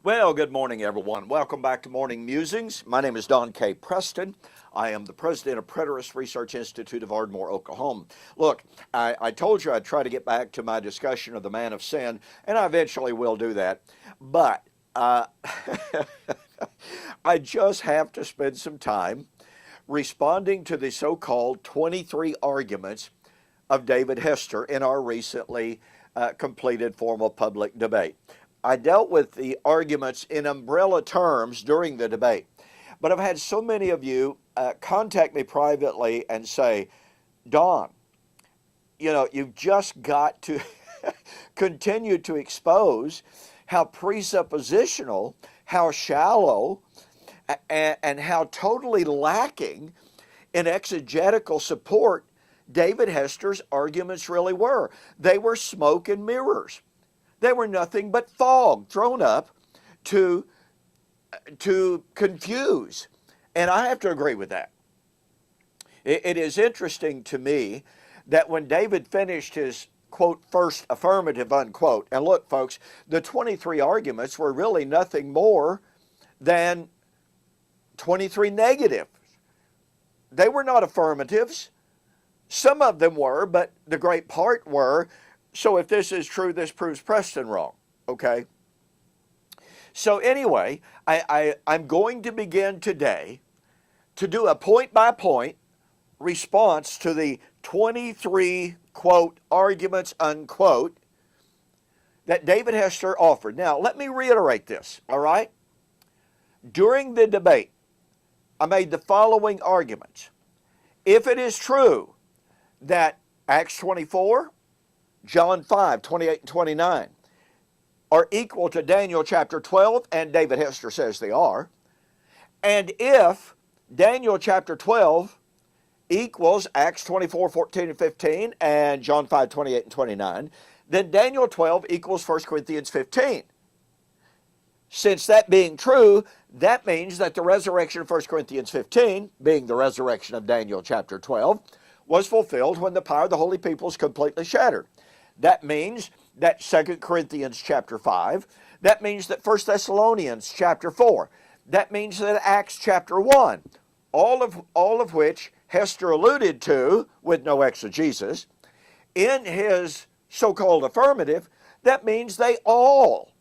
Well, good morning, everyone. Welcome back to Morning Musings. My name is Don K. Preston. I am the president of Preterist Research Institute of Ardmore, Oklahoma. Look, I told you I'd try to get back to my discussion of the man of sin, and I eventually will do that. But I just have to spend some time responding to the so-called 23 arguments of David Hester in our recently completed formal public debate. I dealt with the arguments in umbrella terms during the debate, but I've had so many of you contact me privately and say, Don, you've just got to continue to expose how presuppositional, how shallow, and how totally lacking in exegetical support David Hester's arguments really were. They were smoke and mirrors. They were nothing but fog thrown up to confuse. And I have to agree with that. It is interesting to me that when David finished his, quote, first affirmative, unquote, and look, folks, the 23 arguments were really nothing more than 23 negatives. They were not affirmatives. Some of them were, but the great part were, so if this is true, this proves Preston wrong, okay? So anyway, I'm going to begin today to do a point-by-point response to the 23, quote, arguments, unquote, that David Hester offered. Now, let me reiterate this, all right? During the debate, I made the following arguments. If it is true that Acts 24, John 5, 28 and 29 are equal to Daniel chapter 12, and David Hester says they are, and if Daniel chapter 12 equals Acts 24, 14 and 15, and John 5, 28 and 29, then Daniel 12 equals 1 Corinthians 15. Since that being true, that means that the resurrection of 1 Corinthians 15, being the resurrection of Daniel chapter 12, was fulfilled when the power of the holy people is completely shattered. That means that 2 Corinthians chapter 5, that means that 1 Thessalonians chapter 4, that means that Acts chapter 1, all of which Hester alluded to with no exegesis, in his so-called affirmative, that means they all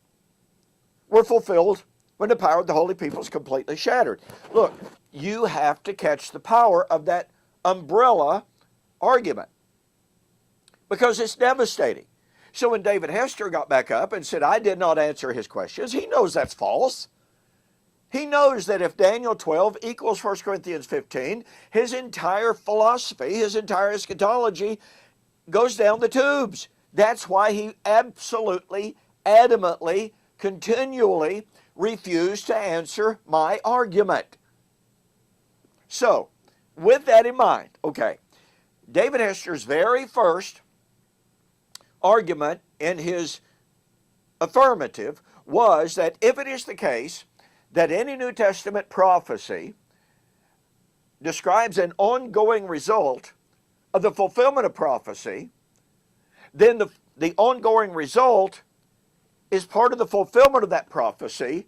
were fulfilled when the power of the holy people is completely shattered. Look, you have to catch the power of that umbrella argument, because it's devastating. So when David Hester got back up and said, I did not answer his questions, he knows that's false. He knows that if Daniel 12 equals 1 Corinthians 15, his entire philosophy, his entire eschatology goes down the tubes. That's why he absolutely, adamantly, continually refused to answer my argument. So, with that in mind, okay, David Hester's very first argument in his affirmative was that if it is the case that any New Testament prophecy describes an ongoing result of the fulfillment of prophecy, then the ongoing result is part of the fulfillment of that prophecy,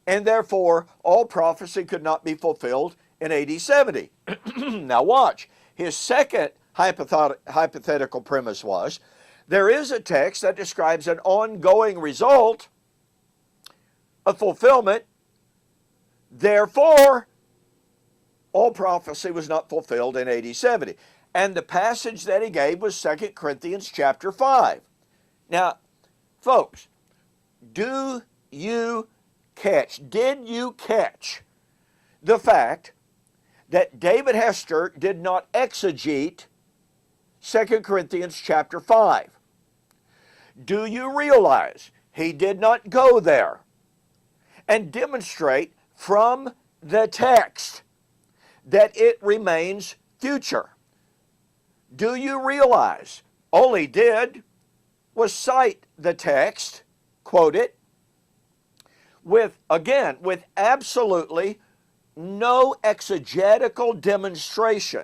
and therefore all prophecy could not be fulfilled in AD 70. Now watch. His second hypothetical premise was, there is a text that describes an ongoing result of fulfillment, therefore all prophecy was not fulfilled in AD 70. And the passage that he gave was 2 Corinthians chapter 5. Now, folks, did you catch the fact that David Hester did not exegete 2 Corinthians chapter 5? Do you realize he did not go there and demonstrate from the text that it remains future? Do you realize all he did was cite the text, quote it, with absolutely no exegetical demonstration?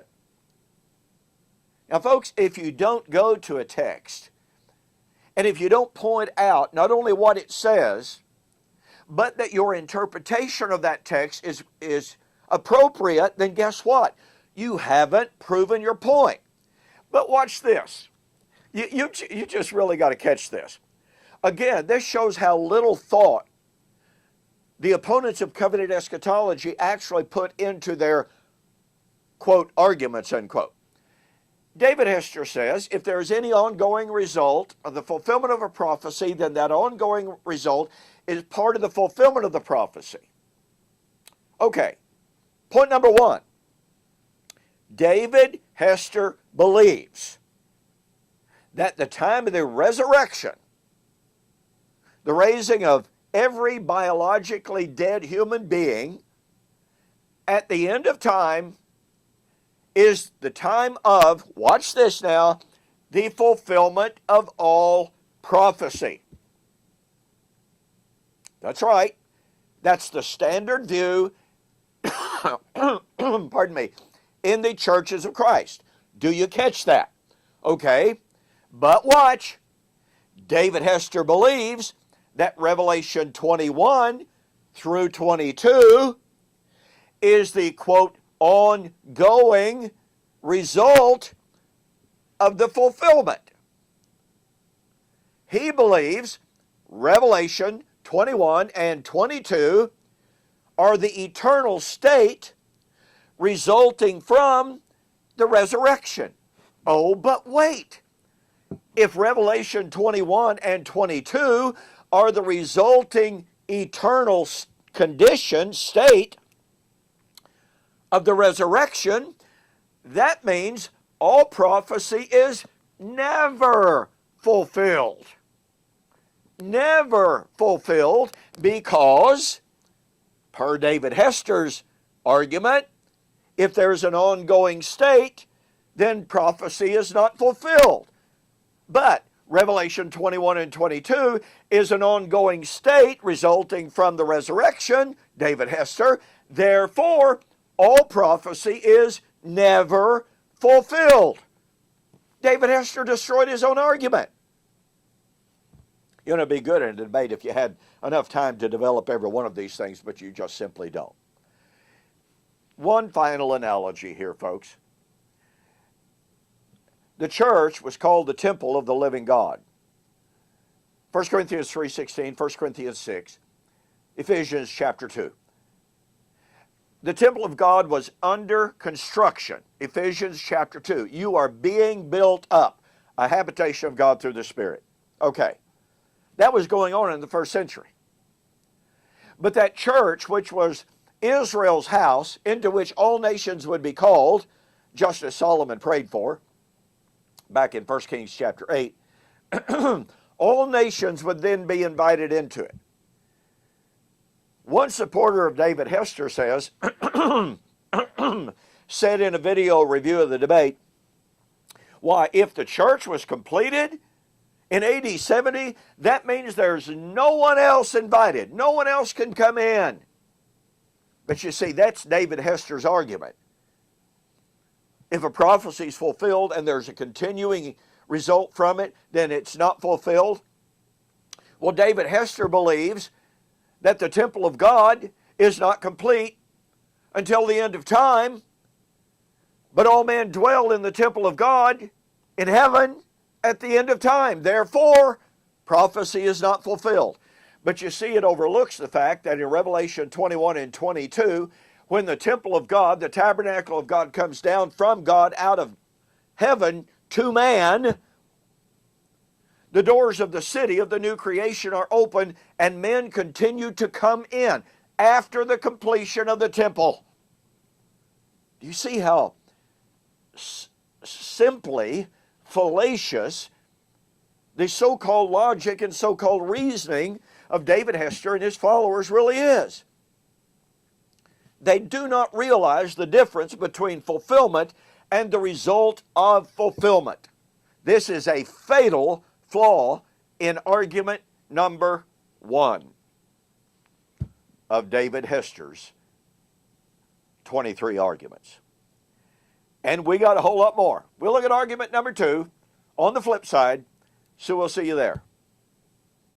Now, folks, if you don't go to a text, and if you don't point out not only what it says, but that your interpretation of that text is appropriate, then guess what? You haven't proven your point. But watch this. You just really got to catch this. Again, this shows how little thought the opponents of covenant eschatology actually put into their, quote, arguments, unquote. David Hester says, if there is any ongoing result of the fulfillment of a prophecy, then that ongoing result is part of the fulfillment of the prophecy. Okay, point number one. David Hester believes that the time of the resurrection, the raising of every biologically dead human being at the end of time, is the time of, watch this now, the fulfillment of all prophecy. That's right. That's the standard view, pardon me, in the churches of Christ. Do you catch that? Okay, but watch. David Hester believes that Revelation 21 through 22 is the, quote, ongoing result of the fulfillment. He believes Revelation 21 and 22 are the eternal state resulting from the resurrection. Oh, but wait. If Revelation 21 and 22 are the resulting eternal condition, state of the resurrection, that means all prophecy is never fulfilled. Never fulfilled, because, per David Hester's argument, if there's an ongoing state, then prophecy is not fulfilled. But Revelation 21 and 22 is an ongoing state resulting from the resurrection, David Hester. Therefore, all prophecy is never fulfilled. David Hester destroyed his own argument. It'd be good in a debate if you had enough time to develop every one of these things, but you just simply don't. One final analogy here, folks. The church was called the temple of the living God. 1 Corinthians 3:16, 1 Corinthians 6, Ephesians chapter 2. The temple of God was under construction. Ephesians chapter 2. You are being built up, a habitation of God through the Spirit. Okay. That was going on in the first century. But that church, which was Israel's house, into which all nations would be called, just as Solomon prayed for, back in 1 Kings chapter 8, all nations would then be invited into it. One supporter of David Hester says, said in a video review of the debate, why, if the church was completed in AD 70, that means there's no one else invited. No one else can come in. But you see, that's David Hester's argument. If a prophecy is fulfilled and there's a continuing result from it, then it's not fulfilled. Well, David Hester believes that the temple of God is not complete until the end of time, but all men dwell in the temple of God in heaven at the end of time. Therefore, prophecy is not fulfilled. But you see, it overlooks the fact that in Revelation 21 and 22, when the temple of God, the tabernacle of God, comes down from God out of heaven to man, the doors of the city of the new creation are open, and men continue to come in after the completion of the temple. Do you see how simply fallacious the so-called logic and so-called reasoning of David Hester and his followers really is? They do not realize the difference between fulfillment and the result of fulfillment. This is a fatal flaw in argument number 1 of David Hester's 23 arguments. And we got a whole lot more. We'll look at argument number 2 on the flip side, so we'll see you there.